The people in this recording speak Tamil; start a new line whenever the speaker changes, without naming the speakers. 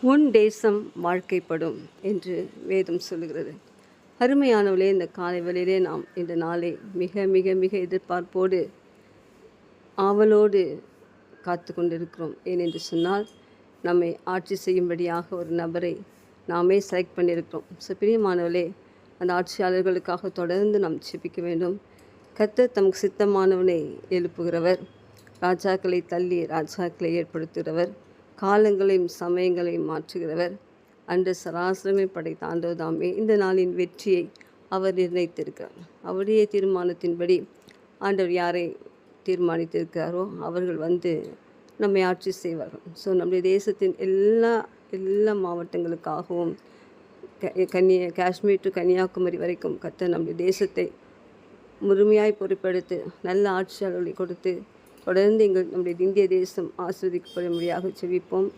உன் தேசம் வாழ்க்கைப்படும் என்று வேதம் சொல்லுகிறது. அருமையானவளே, இந்த காலை வேளையிலே நாம் இந்த நாளை மிக மிக மிக எதிர்பார்ப்போடு ஆவலோடு காத்து கொண்டிருக்கிறோம். ஏனென்று சொன்னால், நம்மை ஆட்சி செய்யும்படியாக ஒரு நபரை நாமே செலக்ட் பண்ணியிருக்கிறோம். பிரியமானவளே, அந்த ஆட்சியாளர்களுக்காக தொடர்ந்து நாம் ஜெபிக்க வேண்டும். கர்த்தர் தமக்கு சித்தமானவனை எழுப்புகிறவர், ராஜாக்களை தள்ளி ராஜாக்களை ஏற்படுத்துகிறவர், காலங்களையும் சமயங்களையும் மாற்றுகிறவர், அன்று சராசரமே படைத்த ஆண்டவர்தாமே இந்த நாளின் வெற்றியை அவர் நிர்ணயித்திருக்கிறார். அவருடைய தீர்மானத்தின்படி ஆண்டவர் யாரை தீர்மானித்திருக்கிறாரோ அவர்கள் வந்து நம்மை ஆட்சி செய்வார்கள். நம்முடைய தேசத்தின் எல்லா மாவட்டங்களுக்காகவும் காஷ்மீர் டு கன்னியாகுமரி வரைக்கும் கர்த்தர் நம்முடைய தேசத்தை முழுமையாய் பொறுப்பெடுத்து நல்ல ஆட்சியாளர்களை கொடுத்து தொடர்ந்து நம்முடைய இந்திய தேசம் ஆஸ்வதிக்கப்படும்படியாக ஜெபிப்போம்.